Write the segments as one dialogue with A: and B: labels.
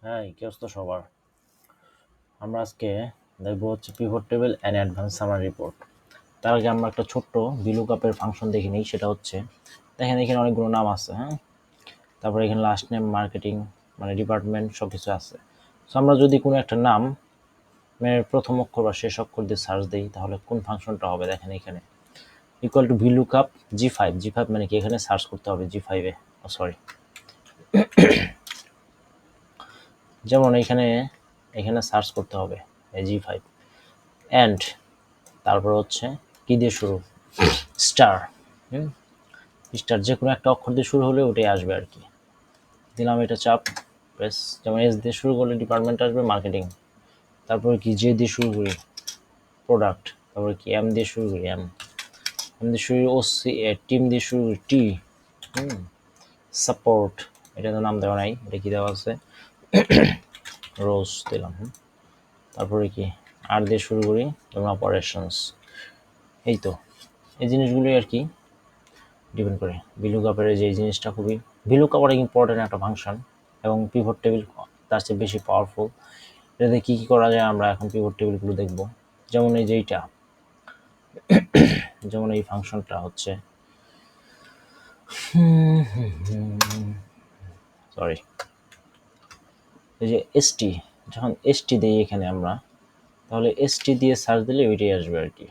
A: হ্যাঁ, কি অবস্থা সবার? আমরা আজকে দেখবো হচ্ছে pivot table and advance summary report. তার আগে আমরা একটা ছোট্ট ভিলুকাপের ফাংশন দেখে নিই। সেটা হচ্ছে, দেখেন এখানে অনেকগুলো নাম আছে, হ্যাঁ। তারপরে এখানে লাস্ট নেম, মার্কেটিং, মানে ডিপার্টমেন্ট সব কিছু আছে। সো আমরা যদি কোনো একটা নাম মানে প্রথম অক্ষর বা শেষ অক্ষর দিয়ে সার্চ দিই, তাহলে কোন ফাংশনটা হবে দেখেন এখানে equal to VLOOKUP G five মানে কি এখানে সার্চ করতে হবে জি5-এ। সরি, যেমন এখানে এখানে সার্চ করতে হবে জি5 অ্যান্ড তারপর হচ্ছে কি দিয়ে শুরু, স্টার। স্টার যে কোনো একটা অক্ষর দিয়ে শুরু হলে ওটাই আসবে আর কি। দিলাম এটা চাপ প্রেস। যেমন এস দিয়ে শুরু করলে ডিপার্টমেন্ট আসবে মার্কেটিং। তারপরে কি জে দিয়ে শুরু করি প্রোডাক্ট। তারপরে কি এম দিয়ে শুরু করি এম দিয়ে শুরু করি ও সি, টিম দিয়ে শুরু করি টি। সাপোর্ট, এটা তো নাম দেওয়া নাই, এটা কি দেওয়া আছে রোজ দিলাম। তারপরে কি আর দিয়ে শুরু করি যেমন অপারেশনস। এই তো এই জিনিসগুলোই আর কি ডিপেন্ড করে। ভিলুকাপের যে জিনিসটা খুবই, ভিলুকাপ অনেক ইম্পর্টেন্ট একটা ফাংশন এবং পিভট টেবিল তার চেয়ে বেশি পাওয়ারফুল। এটাতে কী কী করা যায় আমরা এখন পিভট টেবিলগুলো দেখব। যেমন এই যে এইটা, যেমন এই ফাংশনটা হচ্ছে সরি, এই যে এসটি, যখন এসটি দিই এখানে আমরা, তাহলে এসটি দিয়ে সার্চ দিলে ওইটাই আসবে আর কি।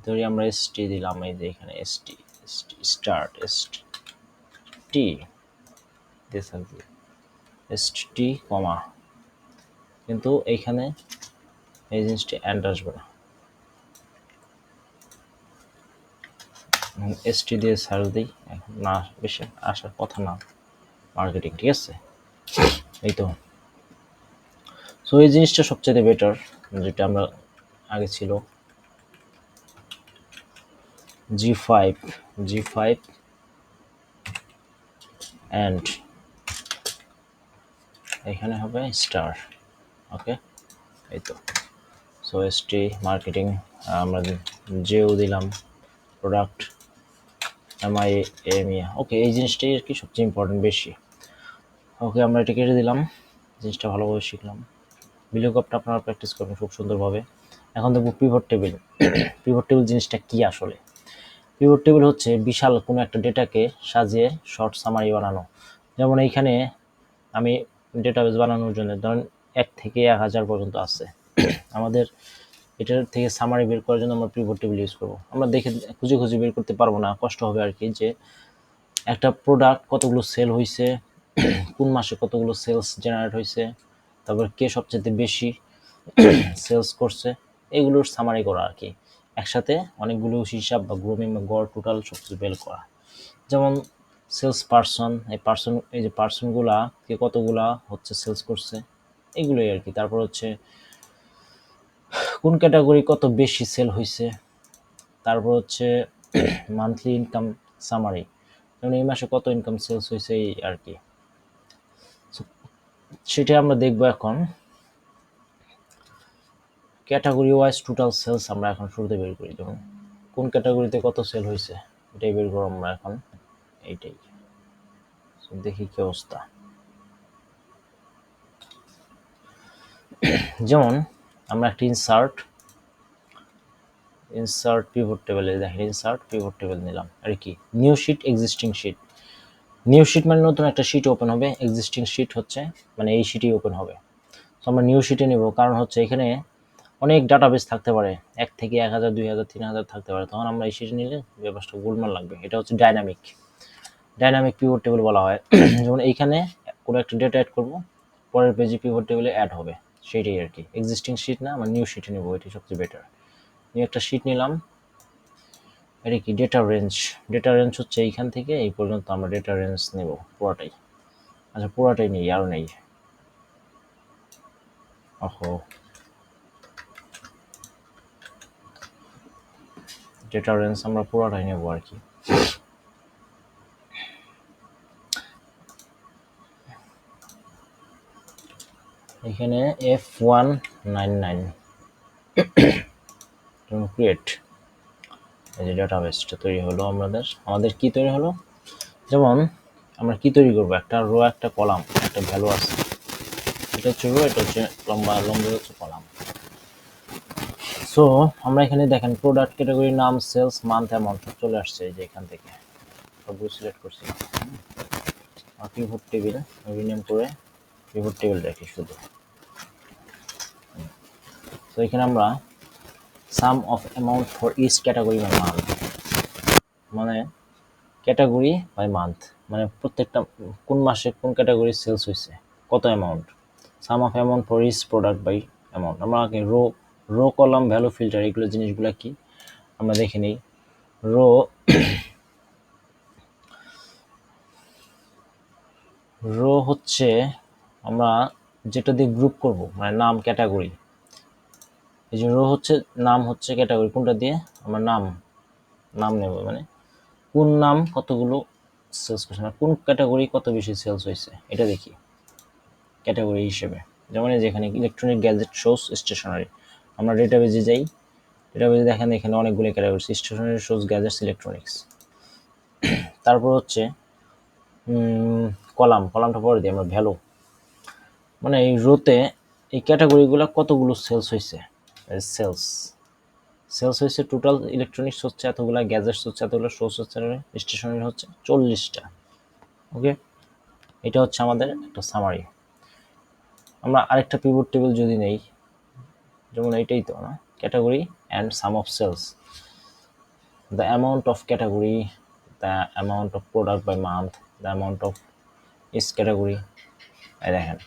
A: ধরি আমরা এসটি দিলাম, এই যে এখানে এসটি এসটি স্টার্ট এসটি দিয়ে সার্চ দিই এসটি কমা, কিন্তু এইখানে এই জিনিসটি অ্যান্ড আসবে না। এসটি দিয়ে সার্চ দিই, এখন না বেশি আসার কথা না, মার্কেটিং, ঠিক আছে। এই তো, সো এই জিনিসটা সবচেয়ে বেটার, যেটা আমরা আগে ছিল জি ফাইভ অ্যান্ড এখানে হবে স্টার। ওকে, এই তো। সো এসটি মার্কেটিং, আমরা জেও দিলাম, প্রোডাক্ট এমআই এমিয়া। ওকে, এই জিনিসটাই আর কি সবচেয়ে ইম্পর্টেন্ট বেশি। ওকে, আমরা এটা কেটে দিলাম, জিনিসটা ভালোভাবে শিখলাম। ভিলুকাপটা আপনারা প্র্যাকটিস করবেন খুব সুন্দরভাবে। এখন দেখব পিভট টেবিল। পিভট টেবিল জিনিসটা কি আসলে? পিভট টেবিল হচ্ছে বিশাল কোনো একটা ডেটাকে সাজিয়ে শর্ট সামারি বানানো। যেমন এইখানে আমি ডেটাবেস বানানোর জন্য ধরেন 1 থেকে 1000 পর্যন্ত আছে। আমাদের এটার থেকে সামারি বের করার জন্য আমরা পিভট টেবিল ইউজ করব। আমরা দেখে খুঁজে খুঁজে বের করতে পারবো না, কষ্ট হবে আর কি, যে একটা প্রোডাক্ট কতগুলো সেল হয়েছে, কোন মাসে কতগুলো সেলস জেনারেট হয়েছে, তারপর কে সবচেয়ে বেশি সেলস করছে, এগুলোর সামারি করা আর কি। একসাথে অনেকগুলো হিসাব বা গ্রুমিং বা গড় টোটাল সব কিছু বের করা। যেমন সেলস পার্সন, এই যে পার্সনগুলা কে কতগুলা হচ্ছে সেলস করছে, এগুলোই আর কি। তারপর হচ্ছে কোন ক্যাটাগরি কত বেশি সেল হয়েছে। তারপর হচ্ছে মান্থলি ইনকাম সামারি, যেমন এই মাসে কত ইনকাম সেলস হয়েছে এই আর কি। সেটা আমরা দেখবো এখন। ক্যাটাগরি ওয়াইজ টোটাল সেলস আমরা এখন শুরুতে বের করি, যেমন কোন ক্যাটাগরিতে কত সেল হয়েছে এটাই বের করব আমরা এখন। এইটাই দেখি কি অবস্থা। যেমন আমরা একটা ইনসার্ট পিভট টেবিলে দেখেন, ইনসার্ট পিভট টেবিল নিলাম আর কি। New sheet, existing sheet. New sheet মানে নতুন একটা শিট ওপেন হবে, এক্সিস্টিং শিট হচ্ছে মানে এই শিটই ওপেন হবে। তো আমরা নিউ শিটে নেব, কারণ হচ্ছে এখানে অনেক ডাটাবেস থাকতে পারে, 1 থেকে 1000, 2000, 3000 থাকতে পারে, তখন আমরা এই শিটে নিলে ব্যাপারটা গোলমাল লাগবে। এটা হচ্ছে ডাইনামিক পিভট টেবিল বলা হয়। যেমন এইখানে কোনো একটা ডেটা অ্যাড করব, পরের পেজে পিভট টেবিলে অ্যাড হবে, সেইটাই আর কি। এক্সিস্টিং শিট না, আমরা নিউ শিটে নেব, এটাই সবচেয়ে বেটার। নিউ একটা শিট নিলাম, এটা কি ডেটা রেঞ্জ হচ্ছে এইখান থেকে এই পর্যন্ত আমরা ডেটা রেঞ্জ নেব পুরোটাই। আচ্ছা, পুরোটাই নেই, আরও নেই, ওহো, ডেটা রেঞ্জ আমরা পুরোটাই নেব আর কি। এখানে F199 ক্রিয়েট, এই যে ডাটাবেসটা তৈরি হলো। আমাদের কি তৈরি হলো, যেমন আমরা কি তৈরি করব, একটা রো একটা কলাম একটা ভ্যালু আছে, এটা হচ্ছে রো, এটা হচ্ছে লম্বা হচ্ছে কলাম। সো আমরা এখানে দেখেন প্রোডাক্ট ক্যাটাগরি, নাম, সেলস, মান্থ, অ্যামাউন্ট চলে আসছে এই যে এখান থেকে সবগুলো সিলেক্ট করছি। আর পিভট টেবিল রিনেম করে পিভট টেবিল রাখি শুধু। তো এখানে আমরা sum of amount for each category by month, মানে ক্যাটাগরি বাই মান্থ মানে প্রত্যেকটা কোন মাসে কোন ক্যাটাগরি সেলস হয়েছে, কত amount, sum of amount for each product by amount. আমরা আগে row row column value filter এগুলো জিনিসগুলো কি আমরা দেখে নিই। রো রো হচ্ছে আমরা যেটা দিয়ে গ্রুপ করব, মানে নাম ক্যাটাগরি। এই যে রো হচ্ছে নাম হচ্ছে ক্যাটাগরি, কোনটা দিয়ে আমরা নাম নেব, মানে কোন নাম কতগুলো সেলস করছে, মানে কোন ক্যাটাগরি কত বেশি সেলস হয়েছে এটা দেখি ক্যাটাগরি হিসেবে। যেমন যেখানে ইলেকট্রনিক গ্যাজেট শোস স্টেশনারি, আমরা ডেটাবেজে যাই, ডেটাবেজে দেখেন এখানে অনেকগুলো category, stationery, shoes, gadgets, electronics. তারপর হচ্ছে কলামটা পরে দিই আমরা ভ্যালু, মানে এই রোতে এই ক্যাটাগরিগুলো কতগুলো সেলস হয়েছে, সেলস হয়েছে টোটাল। ইলেকট্রনিক্স হচ্ছে এতগুলা, গ্যাজেটস হচ্ছে এতগুলো, শোস হচ্ছে, স্টেশনারি হচ্ছে 40টা। ওকে, এটা হচ্ছে আমাদের একটা সামারি। আমরা আরেকটা পিভট টেবিল যদি নেই, যেমন এইটাই তো না, category and sum of sales, the amount of category, the amount of product by month, the amount of is category. এই দেখেন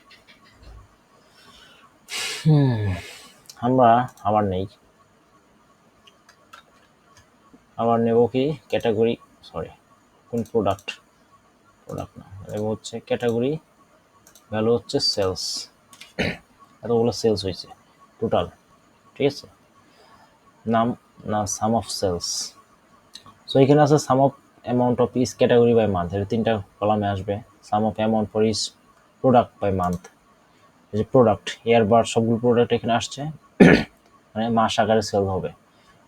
A: আমরা আবার নেব কি ক্যাটাগরি, সরি কোন প্রোডাক্ট না নেব হচ্ছে ক্যাটাগরি, ভ্যালু হচ্ছে সেলস, এতগুলো সেলস হয়েছে টোটাল, ঠিক আছে। নাম না সাম অফ সেলস, সো এখানে আছে sum of amount of is category by month, এর তিনটা কলামে আসবে। Sum of amount for each product by month, এই যে প্রোডাক্ট ইয়ারবার সবগুলো প্রোডাক্ট এখানে আসছে, মানে মাস আকারে সেল হবে।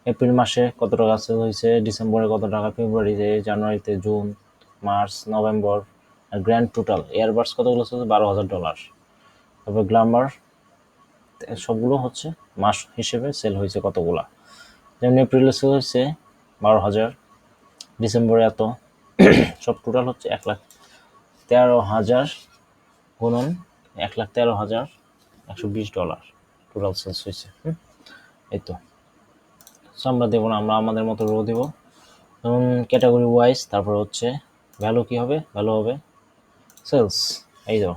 A: এপ্রিল মাসে কত টাকা সেল হয়েছে, ডিসেম্বরে কত টাকা, ফেব্রুয়ারিতে, জানুয়ারিতে, জুন, মার্চ, নভেম্বর, আর গ্র্যান্ড টোটাল এয়ারবার্স কতগুলো সেল হচ্ছে $12,000। তারপর গ্লামার সবগুলো হচ্ছে মাস হিসেবে সেল হয়েছে কতগুলা, যেমন এপ্রিলে সেল হয়েছে 12,000, ডিসেম্বরে এত, সব টোটাল হচ্ছে $1,13,000 গুণন $1,13,120 টোটাল সেলস হয়েছে। এই তো আমরা দেবো না, আমরা আমাদের মতো রো দেবো, যেমন ক্যাটাগরি ওয়াইজ। তারপর হচ্ছে ভ্যালু কি হবে, ভ্যালু হবে সেলস, এই দাও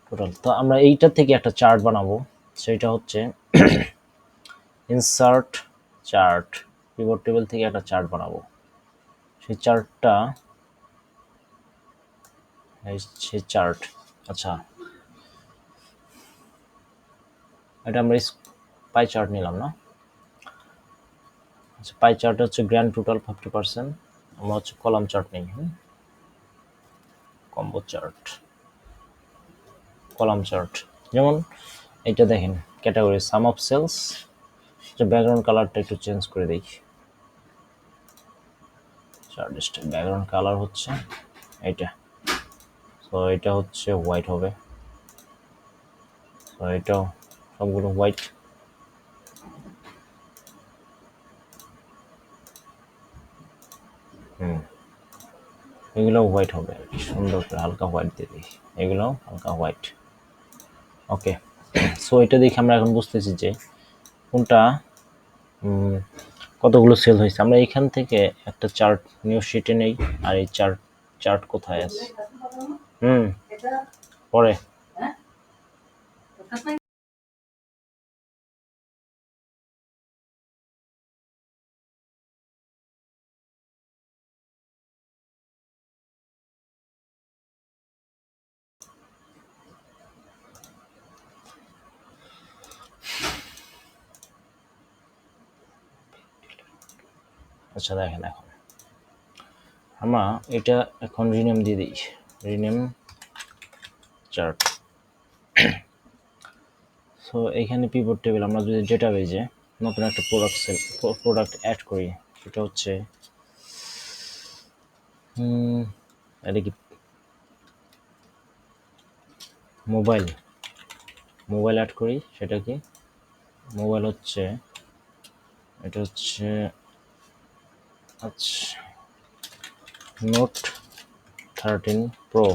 A: টোটাল। তো আমরা এইটা থেকে একটা চার্ট বানাবো, সেটা হচ্ছে ইনসার্ট চার্ট, পিভট টেবিল থেকে একটা চার্ট বানাবো। সেই চার্টটা আচ্ছা এটা আমরা পাই চার্ট নিলাম না, আচ্ছা পাই চার্ট হচ্ছে গ্র্যান্ড টোটাল 50%, আমরা হচ্ছে কলাম চার্ট নেই, কম্বো চার্ট, কলাম চার্ট। যেমন এটা দেখেন category sum of sales, background কালারটা একটু চেঞ্জ করে দিই, চার্ট ব্যাকগ্রাউন্ড কালার হচ্ছে এইটা, তো এটা হচ্ছে হোয়াইট হবে, তো এটাও সবগুলো হোয়াইট। এগুলো হোয়াইট হবে, সুন্দর করে হালকা হোয়াইট দিয়ে দিই, এগুলো হালকা হোয়াইট। ওকে, সো এটা দেখে আমরা এখন বুঝতেছি যে কোনটা কতগুলো সেল হয়েছে। আমরা এখান থেকে একটা চার্ট নিউ শিটে নেই, আর এই চার্ট কোথায় আছে, পরে আচ্ছা দেখেন এখন আমরা এটা এখন রিনেম দিয়ে দিই, রিনেম চার্ট। সো এইখানে পিভট টেবিল, আমরা যদি ডেটাবেজে নতুন একটা প্রোডাক্ট অ্যাড করি, সেটা হচ্ছে এটা কি মোবাইল, মোবাইল অ্যাড করি, সেটা কি মোবাইল হচ্ছে, এটা হচ্ছে আচ্ছা নোট 13 প্রো,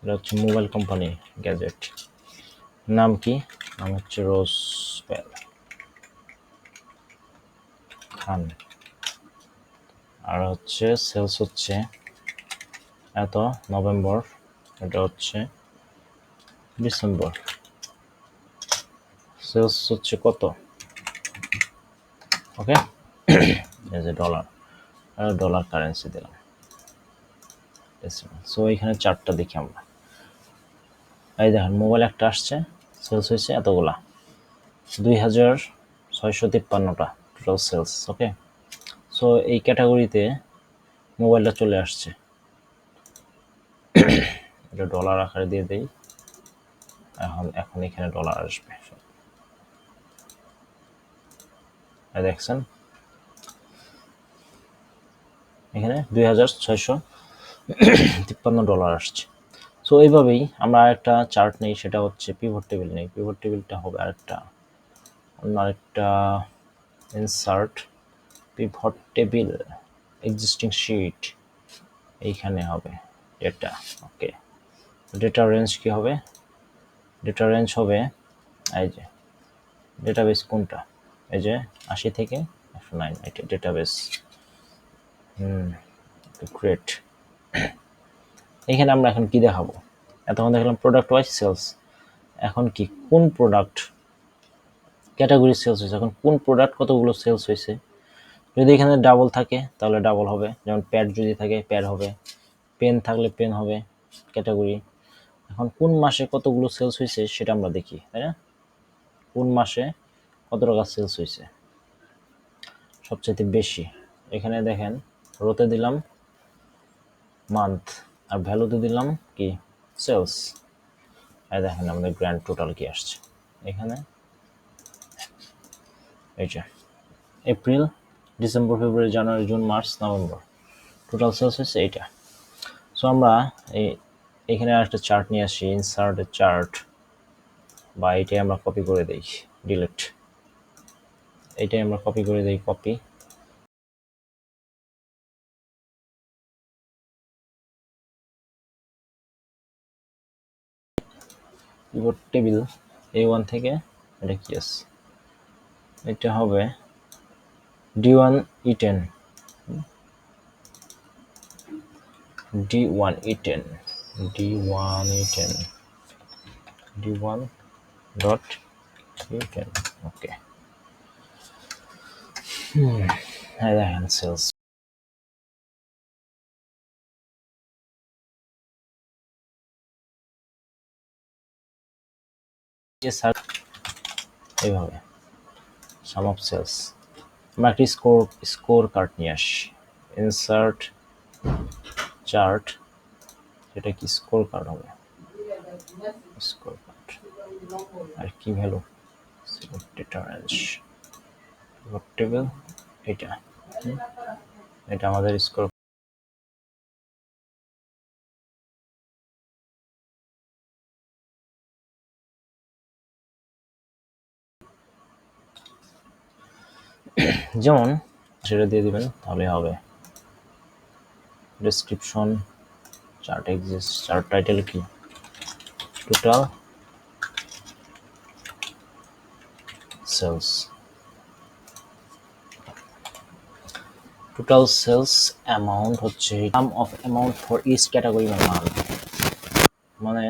A: এটা হচ্ছে মোবাইল কোম্পানি গ্যাজেট। নাম কি? নাম হচ্ছে রোজবেল খান। আর হচ্ছে সেলস হচ্ছে এত নভেম্বর, এটা হচ্ছে ডিসেম্বর। সেলস হচ্ছে কত? ওকে, এই যে ডলার, ডলার কারেন্সি দিলাম। সো এখানে চারটা দেখি আমরা। এই দেখেন মোবাইল একটা আসছে, সেলস হয়েছে এতগুলা, 2653টা টোটাল সেলস। ওকে, সো এই ক্যাটাগরিতে মোবাইলটা চলে আসছে। এটা ডলার আকারে দিয়ে দেই। এখন এখানে ডলার আসবে, দেখছেন এখানে $2653 আসছে। সো এইভাবেই আমরা আরেকটা চার্ট নেই, সেটা হচ্ছে পিভট টেবিল নেই। পিভট টেবিলটা হবে আরেকটা insert pivot table existing sheet, এইখানে হবে ডেটা। ওকে, ডেটা রেঞ্জ কি হবে? ডেটা রেঞ্জ হবে এই যে ডেটাবেস কোনটা, এই যে 80 থেকে 109, এটা ডেটাবেস। গ্রেট। এখানে আমরা এখন কি দেখাবো? এতক্ষণ দেখলাম প্রোডাক্ট ওয়াইজ সেলস, এখন কি কোন প্রোডাক্ট ক্যাটাগরি সেলস হয়েছে, এখন কোন প্রোডাক্ট কতগুলো সেলস হয়েছে। যদি এখানে ডাবল থাকে তাহলে ডাবল হবে, যেমন প্যাড যদি থাকে প্যাড হবে, পেন থাকলে পেন হবে ক্যাটাগরি। এখন কোন মাসে কতগুলো সেলস হয়েছে সেটা আমরা দেখি, তাই না? কোন মাসে কত টাকা সেলস হয়েছে সবচেয়ে বেশি। এখানে দেখেন রোতে দিলাম মান্থ আর ভ্যালুতে দিলাম কি সেলস। এই দেখেন আমাদের গ্র্যান্ড টোটাল কি আসছে এখানে, এইটা April, December, February, January, June, March, November, total sales হচ্ছে এইটা। সো আমরা এখানে একটা চার্ট নিয়ে আসি, ইনসার্ট চার্ট, বা এইটাই আমরা কপি করে দিই, ডিলিট, এইটাই আমরা কপি করে দিই, কপি। পিভট টেবিল A1 থেকে এটা কি আছে, এটা হবে D1 E10, D1 E10, D1 E10, D1 dot E10। ওকে, হ্যাঁ দেখেন সেলস এইভাবে সাম অফ সেলস। আমরা একটি স্কোর কার্ড নিয়ে আসি, ইনসার্ট চার্ট, এটা কি স্কোর কার্ড হবে, স্কোর কার্ড। আর কি ভ্যালু, ডেটা রেঞ্জ, টেবিল, এটা এটা আমাদের স্কোর। যেমন সেটা দিয়ে দিবেন তাহলে হবে। Description, chart axis, chart title কি, total sales, total sales amount হচ্ছে sum of amount for each category মানে